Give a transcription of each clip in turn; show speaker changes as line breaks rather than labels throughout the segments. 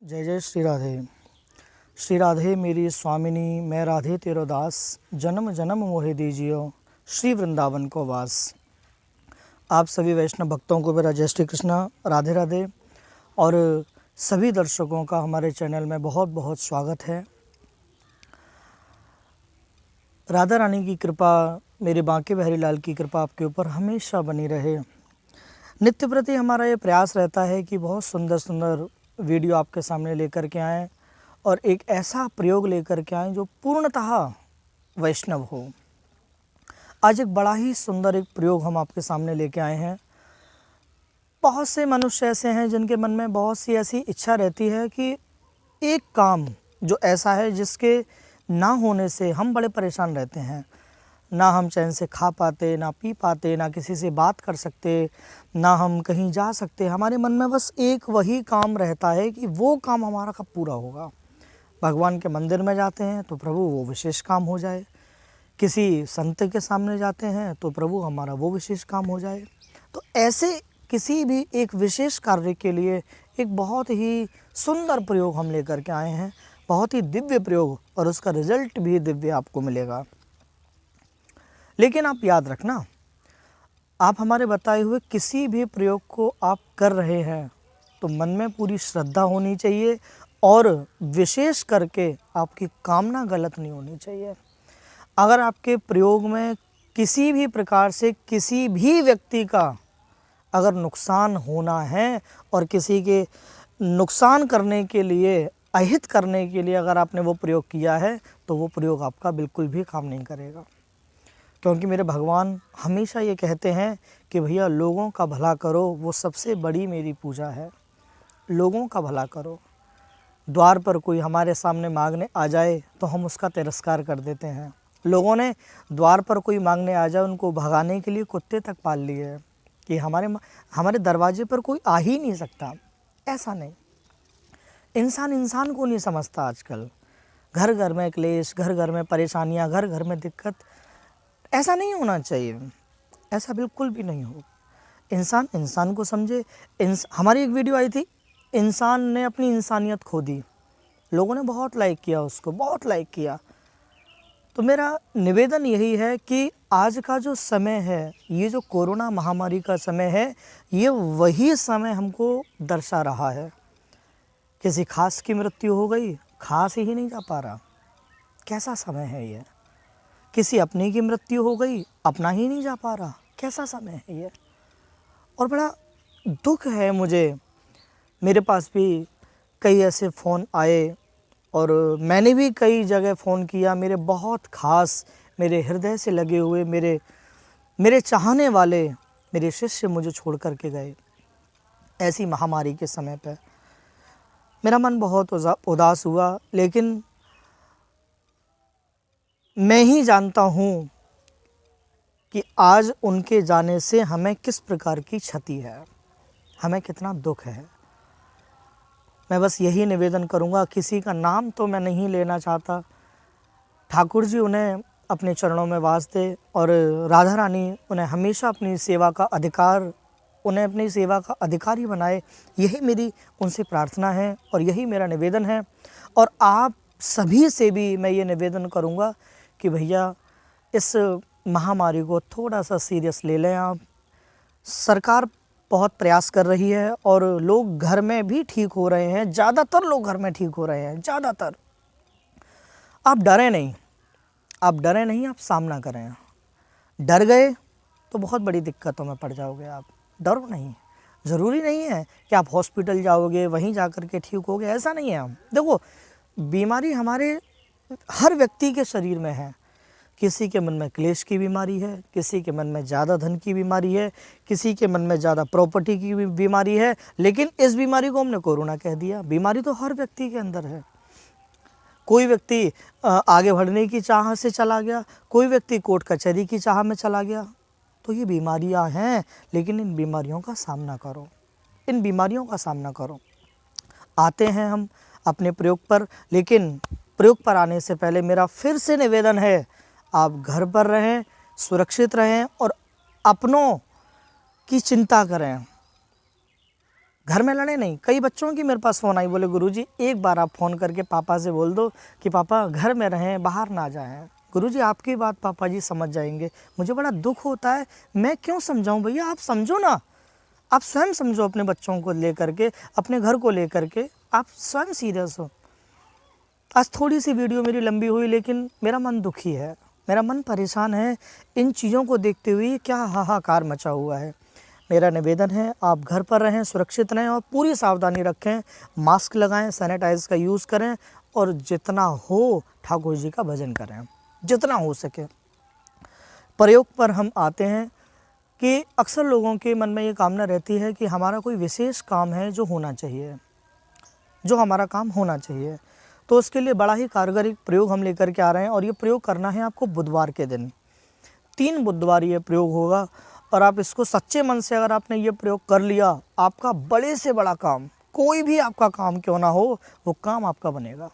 जय जय श्री राधे। श्री राधे मेरी स्वामिनी, मैं राधे तेरो दास, जन्म जन्म मोहे दीजियो, श्री वृंदावन को वास। आप सभी वैष्णव भक्तों को मेरा जय श्री कृष्णा, राधे राधे। और सभी दर्शकों का हमारे चैनल में बहुत बहुत स्वागत है। राधा रानी की कृपा, मेरे बांके बिहारी लाल की कृपा आपके ऊपर हमेशा बनी रहे। नित्य प्रति हमारा ये प्रयास रहता है कि बहुत सुंदर सुंदर वीडियो आपके सामने लेकर के आएँ और एक ऐसा प्रयोग लेकर के आएँ जो पूर्णतः वैष्णव हो। आज एक बड़ा ही सुंदर एक प्रयोग हम आपके सामने लेके आए हैं। बहुत से मनुष्य ऐसे हैं जिनके मन में बहुत सी ऐसी इच्छा रहती है कि एक काम जो ऐसा है जिसके ना होने से हम बड़े परेशान रहते हैं। ना हम चैन से खा पाते, ना पी पाते, ना किसी से बात कर सकते, ना हम कहीं जा सकते। हमारे मन में बस एक वही काम रहता है कि वो काम हमारा कब पूरा होगा। भगवान के मंदिर में जाते हैं तो प्रभु वो विशेष काम हो जाए, किसी संत के सामने जाते हैं तो प्रभु हमारा वो विशेष काम हो जाए। तो ऐसे किसी भी एक विशेष कार्य के लिए एक बहुत ही सुंदर प्रयोग हम लेकर के आए हैं, बहुत ही दिव्य प्रयोग, और उसका रिजल्ट भी दिव्य आपको मिलेगा। लेकिन आप याद रखना, आप हमारे बताए हुए किसी भी प्रयोग को आप कर रहे हैं तो मन में पूरी श्रद्धा होनी चाहिए और विशेष करके आपकी कामना गलत नहीं होनी चाहिए। अगर आपके प्रयोग में किसी भी प्रकार से किसी भी व्यक्ति का अगर नुकसान होना है और किसी के नुकसान करने के लिए, अहित करने के लिए अगर आपने वो प्रयोग किया है तो वो प्रयोग आपका बिल्कुल भी काम नहीं करेगा। क्योंकि मेरे भगवान हमेशा ये कहते हैं कि भैया लोगों का भला करो, वो सबसे बड़ी मेरी पूजा है। लोगों का भला करो। द्वार पर कोई हमारे सामने मांगने आ जाए तो हम उसका तिरस्कार कर देते हैं। लोगों ने द्वार पर कोई मांगने आ जाए उनको भगाने के लिए कुत्ते तक पाल लिए हैं कि हमारे दरवाजे पर कोई आ ही नहीं सकता। ऐसा नहीं, इंसान इंसान को नहीं समझता आजकल। घर घर में क्लेश, घर घर में परेशानियां, घर घर में दिक्कत। ऐसा नहीं होना चाहिए, ऐसा बिल्कुल भी नहीं हो। इंसान इंसान को समझे। हमारी एक वीडियो आई थी, इंसान ने अपनी इंसानियत खो दी। लोगों ने बहुत लाइक किया उसको, बहुत लाइक किया। तो मेरा निवेदन यही है कि आज का जो समय है, ये जो कोरोना महामारी का समय है, ये वही समय हमको दर्शा रहा है। किसी खास की मृत्यु हो गई, खास ही नहीं जा पा रहा। कैसा समय है ये। किसी अपने की मृत्यु हो गई, अपना ही नहीं जा पा रहा। कैसा समय है ये। और बड़ा दुख है मुझे, मेरे पास भी कई ऐसे फ़ोन आए और मैंने भी कई जगह फ़ोन किया। मेरे बहुत ख़ास, मेरे हृदय से लगे हुए, मेरे चाहने वाले, मेरे शिष्य मुझे छोड़ कर के गए ऐसी महामारी के समय पे। मेरा मन बहुत उदास हुआ, लेकिन मैं ही जानता हूँ कि आज उनके जाने से हमें किस प्रकार की क्षति है, हमें कितना दुख है। मैं बस यही निवेदन करूँगा, किसी का नाम तो मैं नहीं लेना चाहता। ठाकुर जी उन्हें अपने चरणों में वास दे और राधा रानी उन्हें हमेशा अपनी सेवा का अधिकार, उन्हें अपनी सेवा का अधिकारी बनाए। यही मेरी उनसे प्रार्थना है और यही मेरा निवेदन है। और आप सभी से भी मैं ये निवेदन करूँगा कि भैया इस महामारी को थोड़ा सा सीरियस ले लें आप। सरकार बहुत प्रयास कर रही है और लोग घर में भी ठीक हो रहे हैं, ज़्यादातर लोग घर में ठीक हो रहे हैं, ज़्यादातर। आप डरें नहीं, आप डरें नहीं, आप सामना करें। डर गए तो बहुत बड़ी दिक्कतों में पड़ जाओगे आप। डरो नहीं। ज़रूरी नहीं है कि आप हॉस्पिटल जाओगे, वहीं जा कर के ठीक होगे, ऐसा नहीं है। देखो, बीमारी हमारे हर व्यक्ति के शरीर में है। किसी के मन में क्लेश की बीमारी है, किसी के मन में ज़्यादा धन की बीमारी है, किसी के मन में ज़्यादा प्रॉपर्टी की बीमारी है। लेकिन इस बीमारी को हमने कोरोना कह दिया। बीमारी तो हर व्यक्ति के अंदर है। कोई व्यक्ति आगे बढ़ने की चाह से चला गया, कोई व्यक्ति कोर्ट कचहरी की चाह में चला गया। तो ये बीमारियां हैं, लेकिन इन बीमारियों का सामना करो, इन बीमारियों का सामना करो। आते हैं हम अपने प्रयोग पर, लेकिन प्रयोग पर आने से पहले मेरा फिर से निवेदन है, आप घर पर रहें, सुरक्षित रहें और अपनों की चिंता करें। घर में लड़े नहीं। कई बच्चों की मेरे पास फ़ोन आई, बोले गुरुजी एक बार आप फ़ोन करके पापा से बोल दो कि पापा घर में रहें, बाहर ना जाएं। गुरुजी आपकी बात पापा जी समझ जाएंगे। मुझे बड़ा दुख होता है, मैं क्यों समझाऊं भैया, आप समझो ना, आप स्वयं समझो अपने बच्चों को लेकर के, अपने घर को लेकर के आप स्वयं सीरियस हो। आज थोड़ी सी वीडियो मेरी लंबी हुई, लेकिन मेरा मन दुखी है, मेरा मन परेशान है। इन चीज़ों को देखते हुए क्या हाहाकार मचा हुआ है। मेरा निवेदन है आप घर पर रहें, सुरक्षित रहें और पूरी सावधानी रखें, मास्क लगाएं, सैनिटाइज का यूज़ करें और जितना हो ठाकुर जी का भजन करें, जितना हो सके। प्रयोग पर हम आते हैं कि अक्सर लोगों के मन में ये कामना रहती है कि हमारा कोई विशेष काम है जो होना चाहिए, जो हमारा काम होना चाहिए। तो उसके लिए बड़ा ही कारगर एक प्रयोग हम लेकर के आ रहे हैं और ये प्रयोग करना है आपको बुधवार के दिन। 3 बुधवार ये प्रयोग होगा और आप इसको सच्चे मन से अगर आपने ये प्रयोग कर लिया, आपका बड़े से बड़ा काम, कोई भी आपका काम क्यों ना हो, वो काम आपका बनेगा।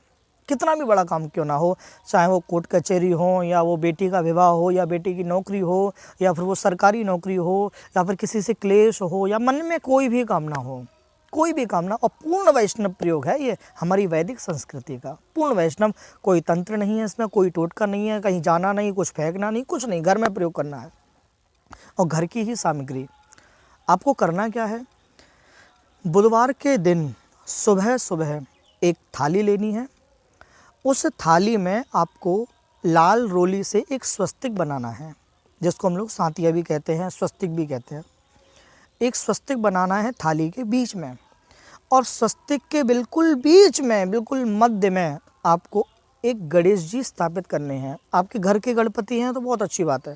कितना भी बड़ा काम क्यों ना हो, चाहे वो कोर्ट कचहरी हो, या वो बेटी का विवाह हो, या बेटी की नौकरी हो, या फिर वो सरकारी नौकरी हो, या फिर किसी से क्लेश हो, या मन में कोई भी कामना हो, कोई भी कामना। और पूर्ण वैष्णव प्रयोग है ये, हमारी वैदिक संस्कृति का पूर्ण वैष्णव। कोई तंत्र नहीं है इसमें, कोई टोटका नहीं है, कहीं जाना नहीं, कुछ फेंकना नहीं, कुछ नहीं, घर में प्रयोग करना है। और घर की ही सामग्री। आपको करना क्या है, बुधवार के दिन सुबह सुबह एक थाली लेनी है। उस थाली में आपको लाल रोली से एक स्वस्तिक बनाना है, जिसको हम लोग सांतिया भी कहते हैं, स्वस्तिक भी कहते हैं। एक स्वस्तिक बनाना है थाली के बीच में, और स्वस्तिक के बिल्कुल बीच में, बिल्कुल मध्य में आपको एक गणेश जी स्थापित करने हैं। आपके घर के गणपति हैं तो बहुत अच्छी बात है,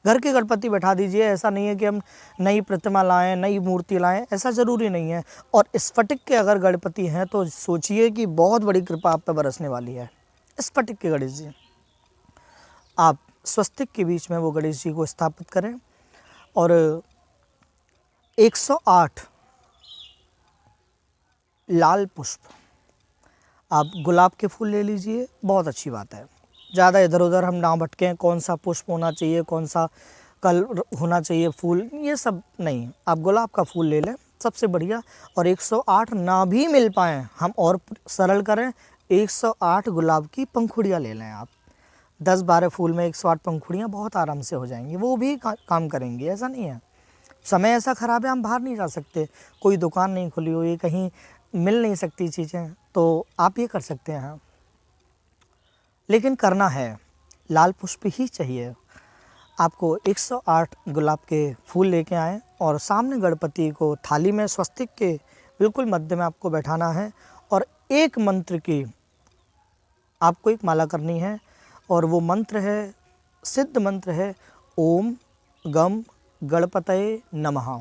घर के गणपति बैठा दीजिए। ऐसा नहीं है कि हम नई प्रतिमा लाएं, नई मूर्ति लाएं, ऐसा ज़रूरी नहीं है। और स्फटिक के अगर गणपति हैं तो सोचिए कि बहुत बड़ी कृपा आप पर बरसने वाली है। स्फटिक के गणेश जी, आप स्वस्तिक के बीच में वो गणेश जी को स्थापित करें और 108 लाल पुष्प, आप गुलाब के फूल ले लीजिए, बहुत अच्छी बात है। ज़्यादा इधर उधर हम ना भटकें, कौन सा पुष्प होना चाहिए, कौन सा कल होना चाहिए फूल, ये सब नहीं, आप गुलाब का फूल ले लें, सबसे बढ़िया। और 108 ना भी मिल पाएँ, हम और सरल करें, 108 गुलाब की पंखुड़ियाँ ले लें आप। 10-12 फूल में 108 पंखुड़ियाँ बहुत आराम से हो जाएंगी, वो भी काम करेंगी। ऐसा नहीं है, समय ऐसा ख़राब है, हम बाहर नहीं जा सकते, कोई दुकान नहीं खुली हुई, कहीं मिल नहीं सकती चीज़ें, तो आप ये कर सकते हैं। लेकिन करना है, लाल पुष्प ही चाहिए। आपको 108 गुलाब के फूल लेके आएँ और सामने गणपति को थाली में स्वस्तिक के बिल्कुल मध्य में आपको बैठाना है और एक मंत्र की आपको एक माला करनी है। और वो मंत्र है, सिद्ध मंत्र है, ओम गम गणपतये नमः।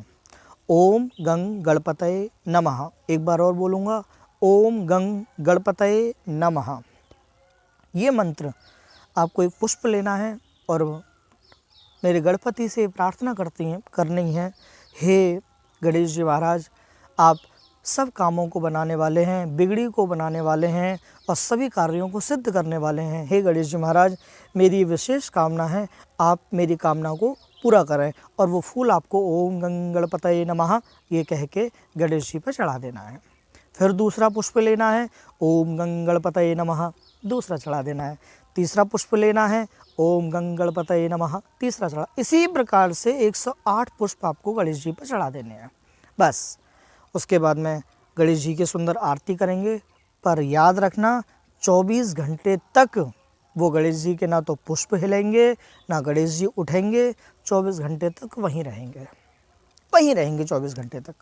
ओम गंग गणपतये नमः। एक बार और बोलूँगा, ओम गंग गणपतये नमः। ये मंत्र आपको एक पुष्प लेना है और मेरे गणपति से प्रार्थना करनी है, हे गणेश जी महाराज, आप सब कामों को बनाने वाले हैं, बिगड़ी को बनाने वाले हैं और सभी कार्यों को सिद्ध करने वाले हैं। हे गणेश जी महाराज, मेरी विशेष कामना है, आप मेरी कामना को पूरा करें। और वो फूल आपको ओम गंग गणपतये नमः ये कह के गणेश जी पर चढ़ा देना है। फिर दूसरा पुष्प लेना है, ओम गंग गणपतये नमः, दूसरा चढ़ा देना है। तीसरा पुष्प लेना है, ओम गंग गणपतये नमः, तीसरा चढ़ा। इसी प्रकार से 108 पुष्प आपको गणेश जी पर चढ़ा देने हैं। बस उसके बाद में गणेश जी की सुंदर आरती करेंगे। पर याद रखना, 24 घंटे तक वो गणेश जी के ना तो पुष्प हिलेंगे, ना गणेश जी उठेंगे, 24 घंटे तक वहीं रहेंगे, वहीं रहेंगे 24 घंटे तक।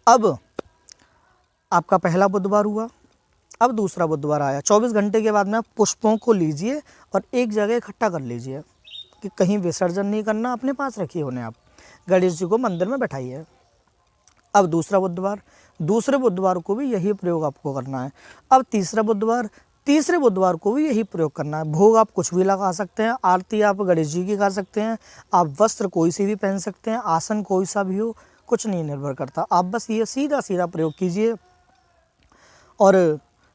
अब आपका पहला बुधवार हुआ, अब दूसरा बुधवार आया। 24 घंटे के बाद में आप पुष्पों को लीजिए और एक जगह इकट्ठा कर लीजिए, कि कहीं विसर्जन नहीं करना, अपने पास रखिए उन्हें। आप गणेश जी को मंदिर में बैठाइए। अब दूसरा बुधवार, दूसरे बुधवार को भी यही प्रयोग आपको करना है। अब तीसरा बुधवार, तीसरे बुधवार को भी यही प्रयोग करना है। भोग आप कुछ भी लगा सकते हैं, आरती आप गणेश जी की कर सकते हैं, आप वस्त्र कोई सी भी पहन सकते हैं, आसन कोई सा भी हो, कुछ नहीं निर्भर करता। आप बस ये सीधा सीधा प्रयोग कीजिए। और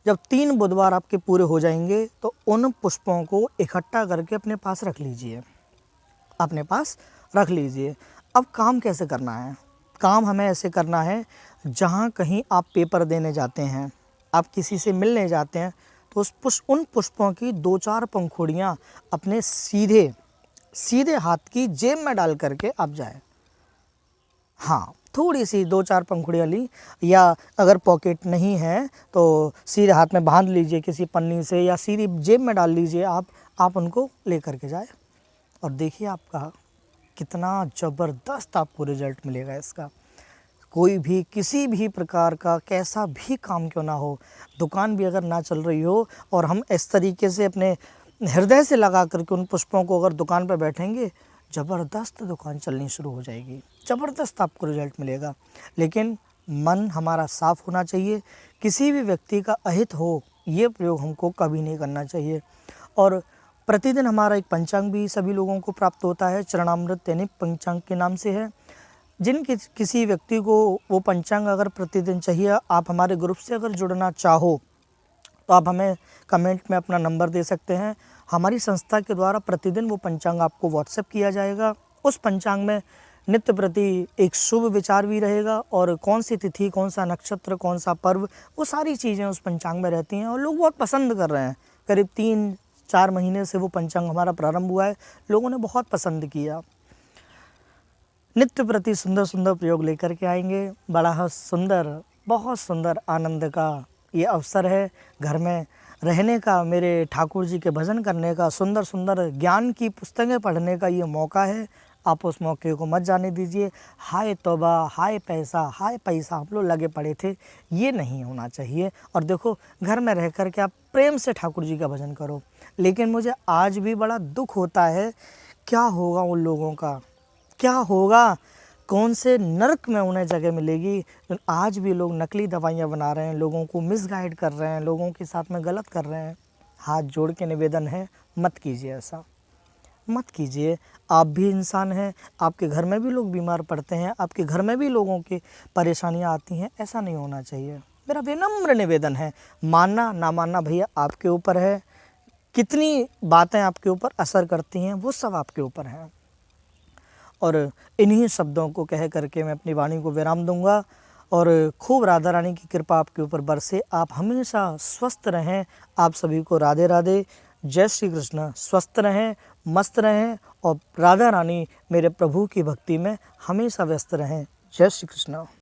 जब 3 बुधवार आपके पूरे हो जाएंगे तो उन पुष्पों को इकट्ठा करके अपने पास रख लीजिए, अपने पास रख लीजिए। अब काम कैसे करना है, काम हमें ऐसे करना है, जहाँ कहीं आप पेपर देने जाते हैं, आप किसी से मिलने जाते हैं, तो उन पुष्पों की 2-4 पंखुड़ियाँ अपने सीधे हाथ की जेब में डाल करके आप जाएं। हाँ, थोड़ी सी 2-4 पंखुड़ियाँ ली, या अगर पॉकेट नहीं है तो सीधे हाथ में बांध लीजिए किसी पन्नी से, या सीधी जेब में डाल लीजिए आप उनको ले करके जाए, और देखिए आपका कितना ज़बरदस्त आपको रिजल्ट मिलेगा इसका। कोई भी किसी भी प्रकार का कैसा भी काम क्यों ना हो, दुकान भी अगर ना चल रही हो, और हम इस तरीके से अपने हृदय से लगा करके उन पुष्पों को अगर दुकान पर बैठेंगे, ज़बरदस्त दुकान चलनी शुरू हो जाएगी, ज़बरदस्त आपको रिजल्ट मिलेगा। लेकिन मन हमारा साफ़ होना चाहिए, किसी भी व्यक्ति का अहित हो ये प्रयोग हमको कभी नहीं करना चाहिए। और प्रतिदिन हमारा एक पंचांग भी सभी लोगों को प्राप्त होता है, चरणामृत दैनिक पंचांग के नाम से है। किसी व्यक्ति को वो पंचांग अगर प्रतिदिन चाहिए, आप हमारे ग्रुप से अगर जुड़ना चाहो तो आप हमें कमेंट में अपना नंबर दे सकते हैं। हमारी संस्था के द्वारा प्रतिदिन वो पंचांग आपको व्हाट्सएप किया जाएगा। उस पंचांग में नित्य प्रति एक शुभ विचार भी रहेगा, और कौन सी तिथि, कौन सा नक्षत्र, कौन सा पर्व, वो सारी चीज़ें उस पंचांग में रहती हैं, और लोग बहुत पसंद कर रहे हैं। करीब 3-4 महीने से वो पंचांग हमारा प्रारंभ हुआ है, लोगों ने बहुत पसंद किया। नित्य प्रति सुंदर सुंदर प्रयोग लेकर के आएंगे। बड़ा सुंदर, बहुत सुंदर आनंद का ये अवसर है, घर में रहने का, मेरे ठाकुर जी के भजन करने का, सुंदर सुंदर ज्ञान की पुस्तकें पढ़ने का ये मौका है। आप उस मौके को मत जाने दीजिए। हाय तौबा, हाय पैसा हम लोग लगे पड़े थे, ये नहीं होना चाहिए। और देखो, घर में रह कर के आप प्रेम से ठाकुर जी का भजन करो। लेकिन मुझे आज भी बड़ा दुख होता है, क्या होगा उन लोगों का, क्या होगा, कौन से नरक में उन्हें जगह मिलेगी। आज भी लोग नकली दवाइयाँ बना रहे हैं, लोगों को मिसगाइड कर रहे हैं, लोगों के साथ में गलत कर रहे हैं। हाथ जोड़ के निवेदन है, मत कीजिए, ऐसा मत कीजिए। आप भी इंसान हैं, आपके घर में भी लोग बीमार पड़ते हैं, आपके घर में भी लोगों की परेशानियाँ आती हैं, ऐसा नहीं होना चाहिए। मेरा विनम्र निवेदन है, मानना ना मानना भैया आपके ऊपर है, कितनी बातें आपके ऊपर असर करती हैं वो सब आपके ऊपर है। और इन्हीं शब्दों को कह करके मैं अपनी वाणी को विराम दूंगा, और खूब राधा रानी की कृपा आपके ऊपर बरसे, आप हमेशा स्वस्थ रहें। आप सभी को राधे राधे, जय श्री कृष्ण। स्वस्थ रहें, मस्त रहें, और राधा रानी मेरे प्रभु की भक्ति में हमेशा व्यस्त रहें। जय श्री कृष्ण।